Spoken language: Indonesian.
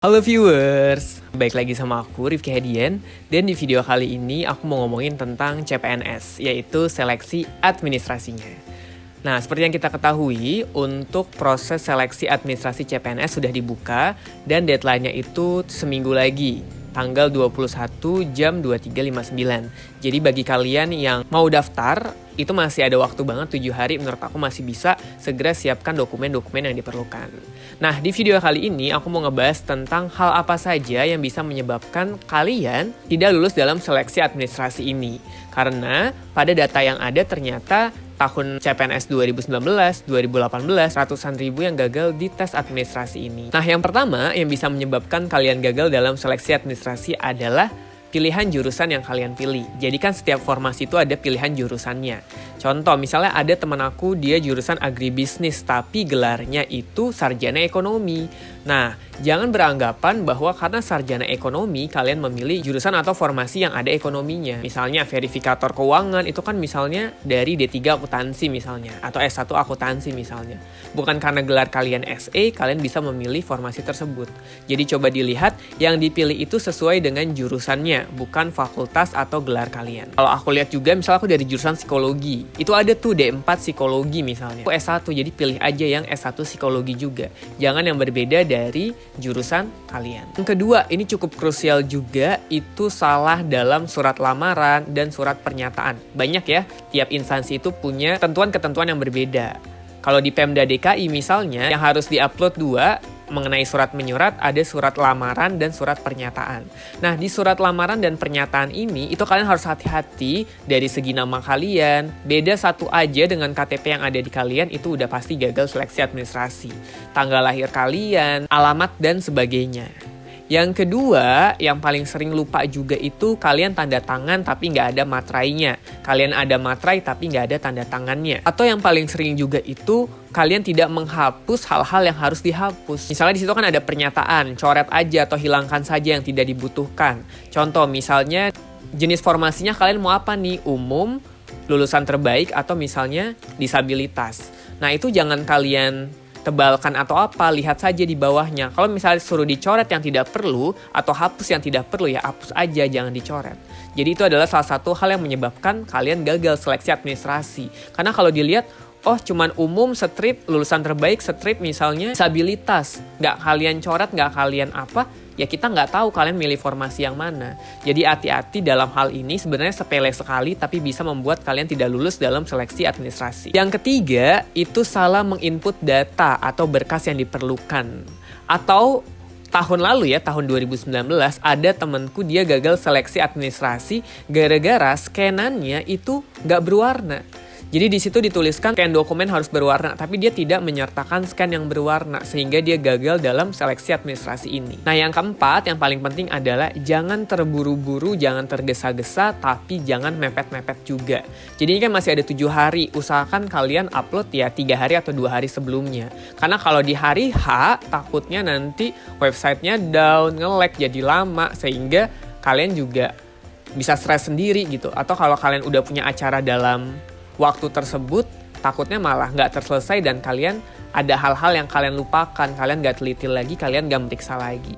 Halo viewers, baik lagi sama aku Rifki Hedian. Dan di video kali ini aku mau ngomongin tentang CPNS, yaitu seleksi administrasinya. Nah, seperti yang kita ketahui, untuk proses seleksi administrasi CPNS sudah dibuka dan deadline-nya itu seminggu lagi, tanggal 21 jam 23.59. Jadi bagi kalian yang mau daftar, itu masih ada waktu banget, 7 hari menurut aku masih bisa segera siapkan dokumen-dokumen yang diperlukan. Nah, di video kali ini aku mau ngebahas tentang hal apa saja yang bisa menyebabkan kalian tidak lulus dalam seleksi administrasi ini. Karena pada data yang ada ternyata tahun CPNS 2019, 2018, ratusan ribu yang gagal di tes administrasi ini. Nah, yang pertama yang bisa menyebabkan kalian gagal dalam seleksi administrasi adalah pilihan jurusan yang kalian pilih. Jadi kan setiap formasi itu ada pilihan jurusannya. Contoh, misalnya ada teman aku, dia jurusan agribisnis, tapi gelarnya itu sarjana ekonomi. Nah, jangan beranggapan bahwa karena sarjana ekonomi, kalian memilih jurusan atau formasi yang ada ekonominya. Misalnya verifikator keuangan, itu kan misalnya dari D3 akuntansi misalnya, atau S1 akuntansi misalnya. Bukan karena gelar kalian SE, kalian bisa memilih formasi tersebut. Jadi coba dilihat yang dipilih itu sesuai dengan jurusannya, bukan fakultas atau gelar kalian. Kalau aku lihat juga, misalnya aku dari jurusan psikologi, itu ada tuh D4 psikologi misalnya. Aku S1, jadi pilih aja yang S1 psikologi juga. Jangan yang berbeda dari jurusan kalian. Yang kedua, ini cukup krusial juga, itu salah dalam surat lamaran dan surat pernyataan. Banyak ya, tiap instansi itu punya ketentuan-ketentuan yang berbeda. Kalau di Pemda DKI misalnya, yang harus diupload 2, mengenai surat menyurat, ada surat lamaran dan surat pernyataan. Nah, di surat lamaran dan pernyataan ini, itu kalian harus hati-hati dari segi nama kalian. Beda satu aja dengan KTP yang ada di kalian, itu udah pasti gagal seleksi administrasi. Tanggal lahir kalian, alamat, dan sebagainya. Yang kedua, yang paling sering lupa juga itu kalian tanda tangan tapi nggak ada materainya. Kalian ada materai tapi nggak ada tanda tangannya. Atau yang paling sering juga itu kalian tidak menghapus hal-hal yang harus dihapus. Misalnya di situ kan ada pernyataan, coret aja atau hilangkan saja yang tidak dibutuhkan. Contoh misalnya jenis formasinya kalian mau apa nih? Umum, lulusan terbaik, atau misalnya disabilitas. Nah, itu jangan kalian tebalkan atau apa, lihat saja di bawahnya. Kalau misalnya suruh dicoret yang tidak perlu atau hapus yang tidak perlu, ya hapus aja, jangan dicoret. Jadi itu adalah salah satu hal yang menyebabkan kalian gagal seleksi administrasi. Karena kalau dilihat, oh cuman umum strip, lulusan terbaik strip misalnya disabilitas, nggak kalian coret, nggak kalian apa, ya kita nggak tahu kalian milih formasi yang mana. Jadi hati-hati dalam hal ini, sebenarnya sepele sekali tapi bisa membuat kalian tidak lulus dalam seleksi administrasi. Yang ketiga, itu salah menginput data atau berkas yang diperlukan. Atau tahun lalu ya, tahun 2019, ada temenku dia gagal seleksi administrasi gara-gara scanannya itu nggak berwarna. Jadi di situ dituliskan scan dokumen harus berwarna, tapi dia tidak menyertakan scan yang berwarna sehingga dia gagal dalam seleksi administrasi ini. Nah, yang keempat, yang paling penting adalah jangan terburu-buru, jangan tergesa-gesa, tapi jangan mepet-mepet juga. Jadi ini kan masih ada 7 hari, usahakan kalian upload ya 3 hari atau 2 hari sebelumnya. Karena kalau di hari H, takutnya nanti websitenya down, nge-lag jadi lama, sehingga kalian juga bisa stres sendiri gitu. Atau kalau kalian udah punya acara dalam waktu tersebut, takutnya malah nggak terselesai dan kalian ada hal-hal yang kalian lupakan, kalian nggak teliti lagi, kalian nggak meriksa lagi.